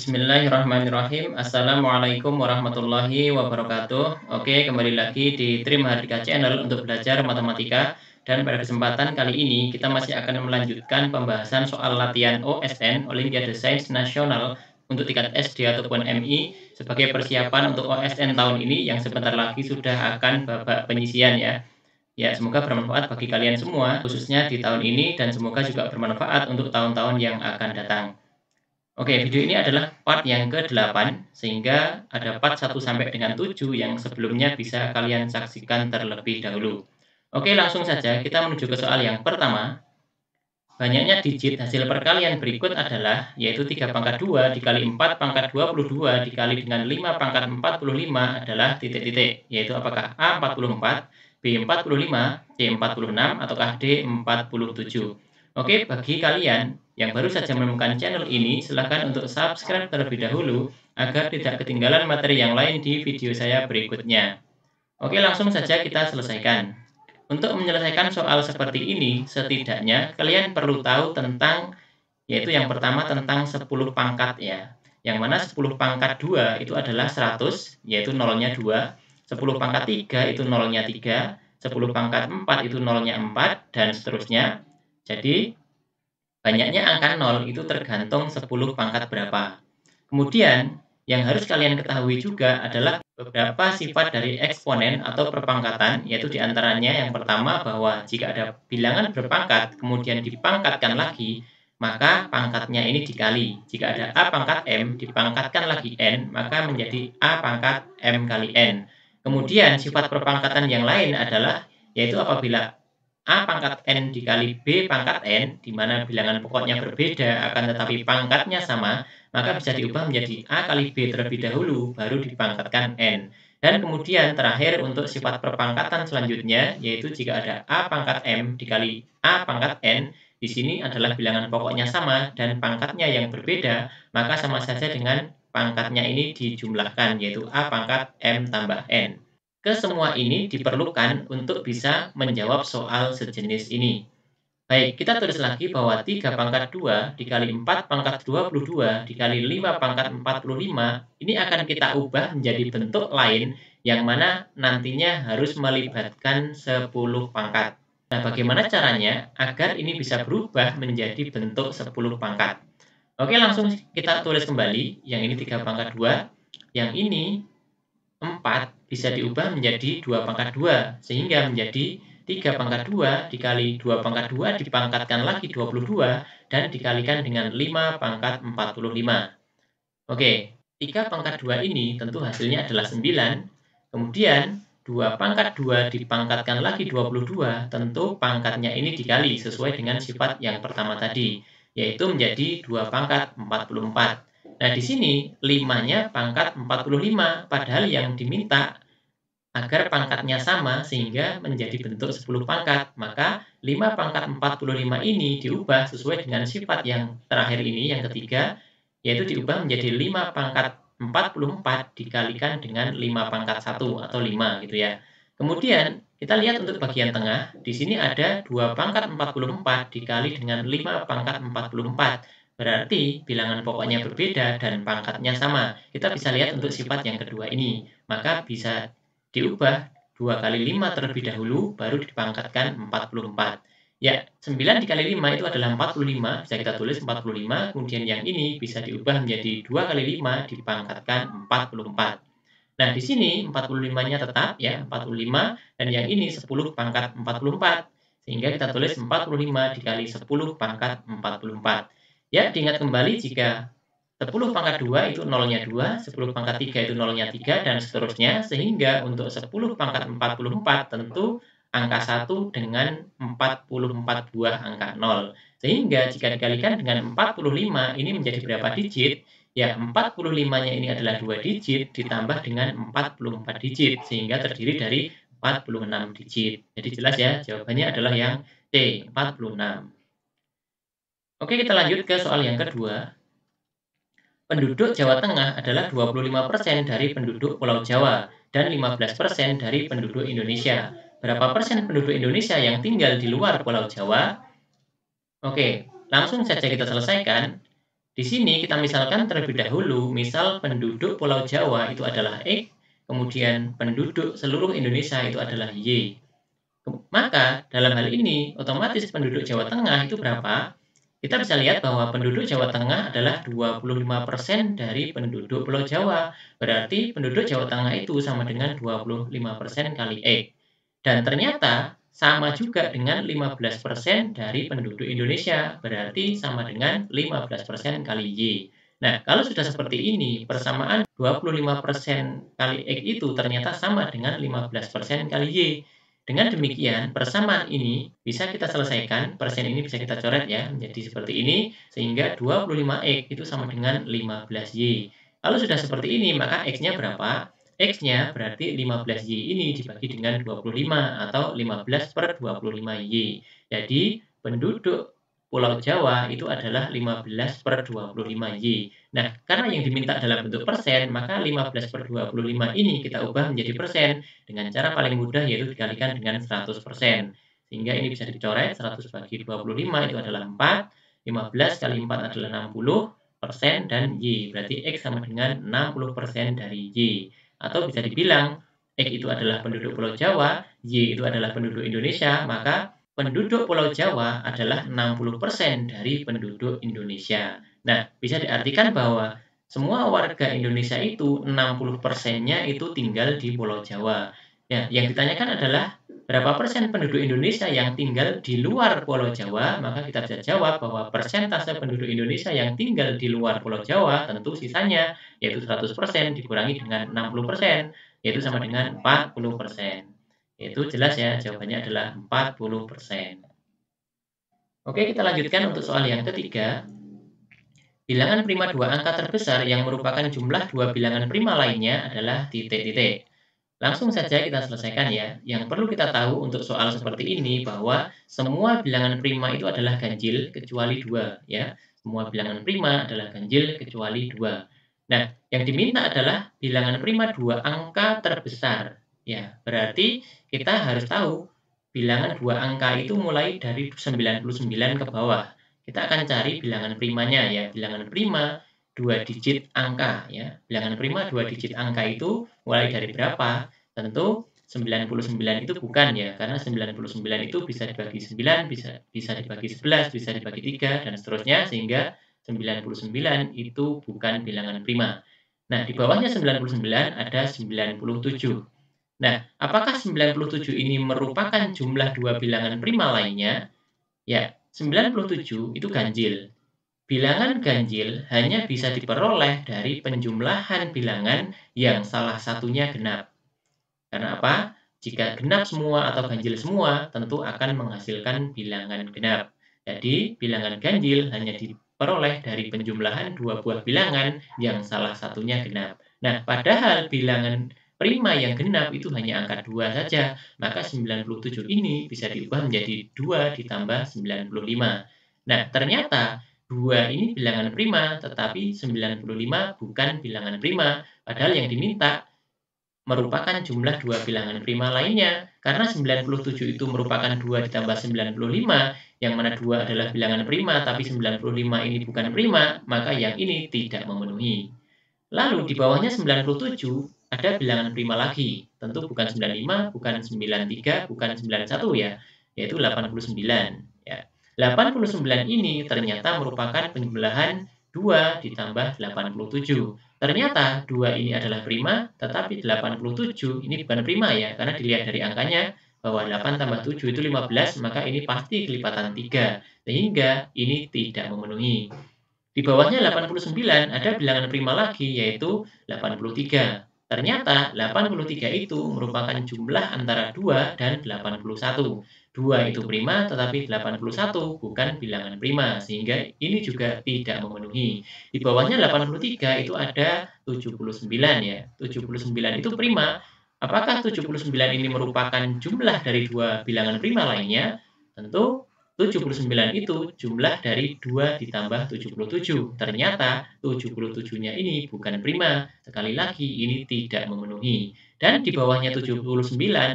Bismillahirrahmanirrahim. Assalamualaikum warahmatullahi wabarakatuh. Oke, kembali lagi di Trim Hardika Channel untuk belajar matematika. Dan pada kesempatan kali ini kita masih akan melanjutkan pembahasan soal latihan OSN Olimpiade Sains Nasional untuk tingkat SD ataupun MI sebagai persiapan untuk OSN tahun ini yang sebentar lagi sudah akan babak penyisian ya. Ya, semoga bermanfaat bagi kalian semua, khususnya di tahun ini dan semoga juga bermanfaat untuk tahun-tahun yang akan datang. Oke, video ini adalah part yang ke-8, sehingga ada part 1 sampai dengan 7 yang sebelumnya bisa kalian saksikan terlebih dahulu. Oke, langsung saja kita menuju ke soal yang pertama. Banyaknya digit hasil perkalian berikut adalah, yaitu 3 pangkat 2 dikali 4 pangkat 22 dikali dengan 5 pangkat 45 adalah titik-titik, yaitu apakah A 44, B 45, C 46, ataukah D 47. Oke, bagi kalian yang baru saja menemukan channel ini, silahkan untuk subscribe terlebih dahulu agar tidak ketinggalan materi yang lain di video saya berikutnya. Oke, langsung saja kita selesaikan. Untuk menyelesaikan soal seperti ini, setidaknya kalian perlu tahu tentang, yaitu yang pertama tentang 10 pangkat ya. Yang mana 10 pangkat 2 itu adalah 100, yaitu nolnya 2. 10 pangkat 3 itu nolnya 3. 10 pangkat 4 itu nolnya 4, dan seterusnya. Jadi, banyaknya angka 0 itu tergantung 10 pangkat berapa. Kemudian, yang harus kalian ketahui juga adalah beberapa sifat dari eksponen atau perpangkatan, yaitu diantaranya yang pertama bahwa jika ada bilangan berpangkat kemudian dipangkatkan lagi, maka pangkatnya ini dikali. Jika ada A pangkat M dipangkatkan lagi N, maka menjadi A pangkat M kali N. Kemudian sifat perpangkatan yang lain adalah, yaitu apabila A pangkat N dikali B pangkat N, di mana bilangan pokoknya berbeda akan tetapi pangkatnya sama, maka bisa diubah menjadi A kali B terlebih dahulu, baru dipangkatkan N. Dan kemudian terakhir untuk sifat perpangkatan selanjutnya, yaitu jika ada A pangkat M dikali A pangkat N, di sini adalah bilangan pokoknya sama dan pangkatnya yang berbeda, maka sama saja dengan pangkatnya ini dijumlahkan, yaitu A pangkat M tambah N. Kesemua ini diperlukan untuk bisa menjawab soal sejenis ini. Baik, kita tulis lagi bahwa 3 pangkat 2 dikali 4 pangkat 22 dikali 5 pangkat 45 ini akan kita ubah menjadi bentuk lain yang mana nantinya harus melibatkan 10 pangkat. Nah, bagaimana caranya agar ini bisa berubah menjadi bentuk 10 pangkat? Oke, langsung kita tulis kembali. Yang ini 3 pangkat 2, yang ini 4 bisa diubah menjadi 2 pangkat 2, sehingga menjadi 3 pangkat 2 dikali 2 pangkat 2 dipangkatkan lagi 22 dan dikalikan dengan 5 pangkat 45. Oke, 3 pangkat 2 ini tentu hasilnya adalah 9. Kemudian 2 pangkat 2 dipangkatkan lagi 22, tentu pangkatnya ini dikali sesuai dengan sifat yang pertama tadi, yaitu menjadi 2 pangkat 44. Nah, di sini 5-nya pangkat 45, padahal yang diminta agar pangkatnya sama sehingga menjadi bentuk 10 pangkat. Maka 5 pangkat 45 ini diubah sesuai dengan sifat yang terakhir ini, yang ketiga, yaitu diubah menjadi 5 pangkat 44 dikalikan dengan 5 pangkat 1 atau 5 gitu ya. Kemudian kita lihat untuk bagian tengah, di sini ada 2 pangkat 44 dikali dengan 5 pangkat 44. Berarti bilangan pokoknya berbeda dan pangkatnya sama. Kita bisa lihat untuk sifat yang kedua ini. Maka bisa diubah 2 kali 5 terlebih dahulu, baru dipangkatkan 44. Ya, 9 dikali 5 itu adalah 45, bisa kita tulis 45, kemudian yang ini bisa diubah menjadi 2 kali 5 dipangkatkan 44. Nah, di sini 45-nya tetap ya, 45, dan yang ini 10 pangkat 44. Sehingga kita tulis 45 dikali 10 pangkat 44. Ya, diingat kembali jika 10 pangkat 2 itu nolnya 2, 10 pangkat 3 itu nolnya 3, dan seterusnya. Sehingga untuk 10 pangkat 44 tentu angka 1 dengan 44 buah angka 0. Sehingga jika dikalikan dengan 45 ini menjadi berapa digit? Ya, 45-nya ini adalah 2 digit ditambah dengan 44 digit, sehingga terdiri dari 46 digit. Jadi jelas ya, jawabannya adalah yang C, 46. Oke, kita lanjut ke soal yang kedua. Penduduk Jawa Tengah adalah 25% dari penduduk Pulau Jawa dan 15% dari penduduk Indonesia. Berapa persen penduduk Indonesia yang tinggal di luar Pulau Jawa? Oke, langsung saja kita selesaikan. Di sini kita misalkan terlebih dahulu, misal penduduk Pulau Jawa itu adalah X, kemudian penduduk seluruh Indonesia itu adalah Y. Maka dalam hal ini otomatis penduduk Jawa Tengah itu berapa? Kita bisa lihat bahwa penduduk Jawa Tengah adalah 25% dari penduduk Pulau Jawa. Berarti penduduk Jawa Tengah itu sama dengan 25% kali X. Dan ternyata sama juga dengan 15% dari penduduk Indonesia. Berarti sama dengan 15% kali Y. Nah, kalau sudah seperti ini, persamaan 25% kali X itu ternyata sama dengan 15% kali Y. Dengan demikian, persamaan ini bisa kita selesaikan, persen ini bisa kita coret ya, menjadi seperti ini, sehingga 25X itu sama dengan 15Y. Kalau sudah seperti ini, maka X-nya berapa? X-nya berarti 15Y ini dibagi dengan 25, atau 15 per 25Y. Jadi, penduduk Pulau Jawa itu adalah 15 per 25Y. Nah, karena yang diminta dalam bentuk persen, maka 15 per 25 ini kita ubah menjadi persen dengan cara paling mudah yaitu dikalikan dengan 100%. Sehingga ini bisa dicoret, 100 bagi 25 itu adalah 4, 15 kali 4 adalah 60%, dan Y. Berarti X sama dengan 60% dari Y. Atau bisa dibilang, X itu adalah penduduk Pulau Jawa, Y itu adalah penduduk Indonesia, maka penduduk Pulau Jawa adalah 60% dari penduduk Indonesia. Nah, bisa diartikan bahwa semua warga Indonesia itu 60%-nya itu tinggal di Pulau Jawa. Ya, yang ditanyakan adalah berapa persen penduduk Indonesia yang tinggal di luar Pulau Jawa, maka kita bisa jawab bahwa persentase penduduk Indonesia yang tinggal di luar Pulau Jawa tentu sisanya yaitu 100% dikurangi dengan 60%, yaitu sama dengan 40%. Itu jelas ya, jawabannya adalah 40%. Oke, kita lanjutkan untuk soal yang ketiga. Bilangan prima dua angka terbesar yang merupakan jumlah dua bilangan prima lainnya adalah titik-titik. Langsung saja kita selesaikan ya. Yang perlu kita tahu untuk soal seperti ini bahwa semua bilangan prima itu adalah ganjil kecuali 2 ya. Semua bilangan prima adalah ganjil kecuali 2. Nah, yang diminta adalah bilangan prima 2 angka terbesar. Ya, berarti kita harus tahu bilangan 2 angka itu mulai dari 99 ke bawah. Kita akan cari bilangan primanya ya. Bilangan prima 2 digit angka ya. Bilangan prima 2 digit angka itu mulai dari berapa? Tentu 99 itu bukan ya, karena 99 itu bisa dibagi 9, bisa dibagi 11, bisa dibagi 3 dan seterusnya, sehingga 99 itu bukan bilangan prima. Nah, di bawahnya 99 ada 97. Nah, apakah 97 ini merupakan jumlah dua bilangan prima lainnya? Ya, 97 itu ganjil. Bilangan ganjil hanya bisa diperoleh dari penjumlahan bilangan yang salah satunya genap. Karena apa? Jika genap semua atau ganjil semua, tentu akan menghasilkan bilangan genap. Jadi, bilangan ganjil hanya diperoleh dari penjumlahan dua buah bilangan yang salah satunya genap. Nah, padahal bilangan prima yang genap itu hanya angka 2 saja, maka 97 ini bisa diubah menjadi 2 ditambah 95. Nah, ternyata 2 ini bilangan prima, tetapi 95 bukan bilangan prima, padahal yang diminta merupakan jumlah dua bilangan prima lainnya. Karena 97 itu merupakan 2 ditambah 95, yang mana 2 adalah bilangan prima, tapi 95 ini bukan prima, maka yang ini tidak memenuhi. Lalu di bawahnya 97 ada bilangan prima lagi. Tentu bukan 95, bukan 93, bukan 91 ya, yaitu 89. Ya. 89 ini ternyata merupakan penjumlahan 2 ditambah 87. Ternyata 2 ini adalah prima, tetapi 87 ini bukan prima ya, karena dilihat dari angkanya bahwa 8 tambah 7 itu 15, maka ini pasti kelipatan 3, sehingga ini tidak memenuhi. Di bawahnya 89 ada bilangan prima lagi, yaitu 83. Ternyata 83 itu merupakan jumlah antara 2 dan 81. 2 itu prima, tetapi 81 bukan bilangan prima, sehingga ini juga tidak memenuhi. Di bawahnya 83 itu ada 79 ya. 79 itu prima. Apakah 79 ini merupakan jumlah dari dua bilangan prima lainnya? Tentu 79 itu jumlah dari 2 ditambah 77. Ternyata 77-nya ini bukan prima. Sekali lagi ini tidak memenuhi. Dan di bawahnya 79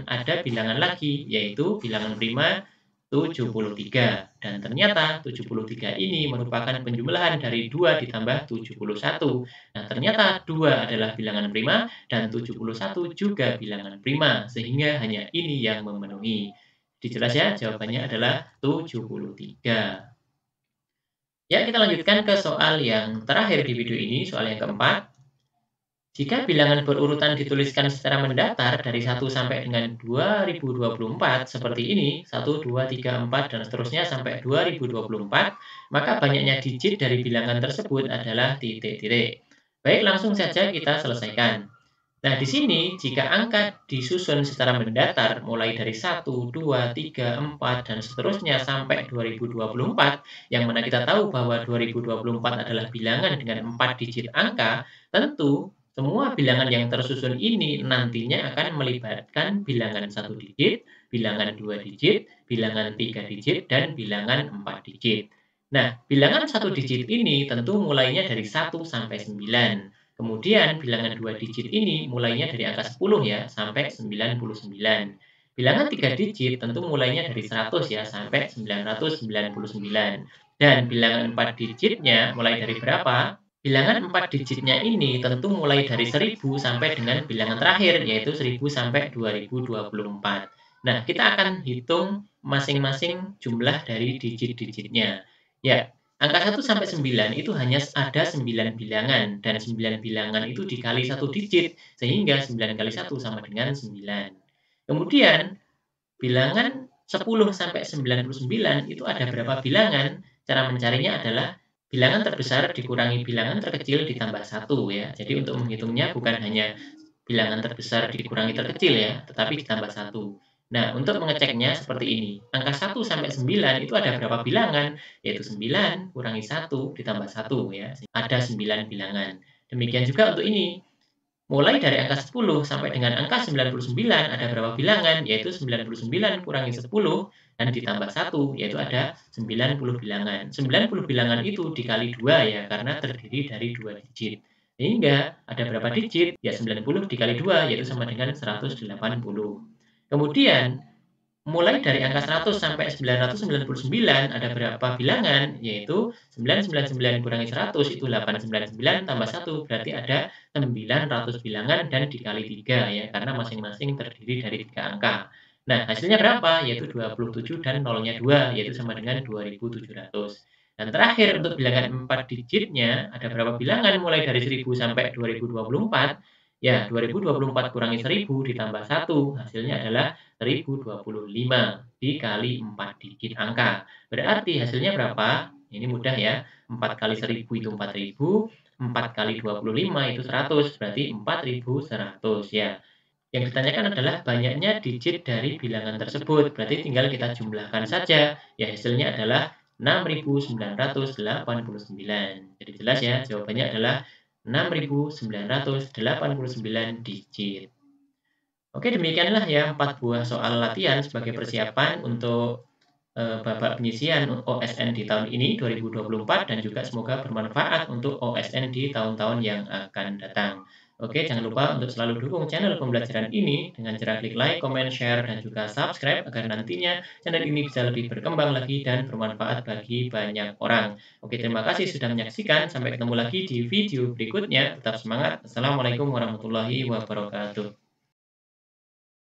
ada bilangan lagi, yaitu bilangan prima 73. Dan ternyata 73 ini merupakan penjumlahan dari 2 ditambah 71. Nah, ternyata 2 adalah bilangan prima dan 71 juga bilangan prima, sehingga hanya ini yang memenuhi. Dijelas ya, jawabannya adalah 73. Ya, kita lanjutkan ke soal yang terakhir di video ini, soal yang keempat. Jika bilangan berurutan dituliskan secara mendatar dari 1 sampai dengan 2024 seperti ini, 1, 2, 3, 4, dan seterusnya sampai 2024, maka banyaknya digit dari bilangan tersebut adalah titik-titik. Baik, langsung saja kita selesaikan. Nah, di sini jika angka disusun secara mendatar mulai dari 1, 2, 3, 4, dan seterusnya sampai 2024, yang mana kita tahu bahwa 2024 adalah bilangan dengan 4 digit angka, tentu semua bilangan yang tersusun ini nantinya akan melibatkan bilangan 1 digit, bilangan 2 digit, bilangan 3 digit, dan bilangan 4 digit. Nah, bilangan 1 digit ini tentu mulainya dari 1 sampai 9. Kemudian bilangan 2 digit ini mulainya dari angka 10 ya, sampai 99. Bilangan 3 digit tentu mulainya dari 100 ya, sampai 999. Dan bilangan 4 digitnya mulai dari berapa? Bilangan 4 digitnya ini tentu mulai dari 1000 sampai dengan bilangan terakhir, yaitu 1000 sampai 2024. Nah, kita akan hitung masing-masing jumlah dari digit-digitnya. Ya, angka 1 sampai 9 itu hanya ada 9 bilangan, dan 9 bilangan itu dikali 1 digit, sehingga 9 kali 1 sama dengan 9. Kemudian, bilangan 10 sampai 99 itu ada berapa bilangan? Cara mencarinya adalah bilangan terbesar dikurangi bilangan terkecil ditambah 1 ya. Jadi untuk menghitungnya bukan hanya bilangan terbesar dikurangi terkecil ya, tetapi ditambah 1. Nah, untuk mengeceknya seperti ini. Angka 1 sampai 9 itu ada berapa bilangan? Yaitu 9 kurangi 1 ditambah 1 ya. Ada 9 bilangan. Demikian juga untuk ini. Mulai dari angka 10 sampai dengan angka 99 ada berapa bilangan? Yaitu 99 kurangi 10 dan ditambah 1, yaitu ada 90 bilangan. 90 bilangan itu dikali 2 ya, karena terdiri dari 2 digit. Sehingga ada berapa digit? Ya 90 dikali 2, yaitu sama dengan 180. Kemudian, mulai dari angka 100 sampai 999 ada berapa bilangan? Yaitu 999 kurangi 100 itu 899 tambah 1 berarti ada 900 bilangan dan dikali 3 ya, karena masing-masing terdiri dari 3 angka. Nah, hasilnya berapa? Yaitu 27 dan nolnya 2, yaitu sama dengan 2700. Dan terakhir untuk bilangan 4 digitnya, ada berapa bilangan mulai dari 1000 sampai 2024? Ya, 2024 kurangi 1000 ditambah 1, hasilnya adalah 1025 dikali 4 digit angka. Berarti hasilnya berapa? Ini mudah ya. 4 kali 1000 itu 4000, 4 kali 25 itu 100, berarti 4100 ya. Yang ditanyakan adalah banyaknya digit dari bilangan tersebut. Berarti tinggal kita jumlahkan saja. Ya, hasilnya adalah 6989. Jadi jelas ya, jawabannya adalah 6989 digit. Oke, demikianlah ya 4 buah soal latihan sebagai persiapan untuk babak penyisian OSN di tahun ini 2024 dan juga semoga bermanfaat untuk OSN di tahun-tahun yang akan datang. Oke, jangan lupa untuk selalu dukung channel pembelajaran ini dengan cara klik like, comment, share, dan juga subscribe agar nantinya channel ini bisa lebih berkembang lagi dan bermanfaat bagi banyak orang. Oke, terima kasih sudah menyaksikan. Sampai ketemu lagi di video berikutnya. Tetap semangat. Assalamualaikum warahmatullahi wabarakatuh.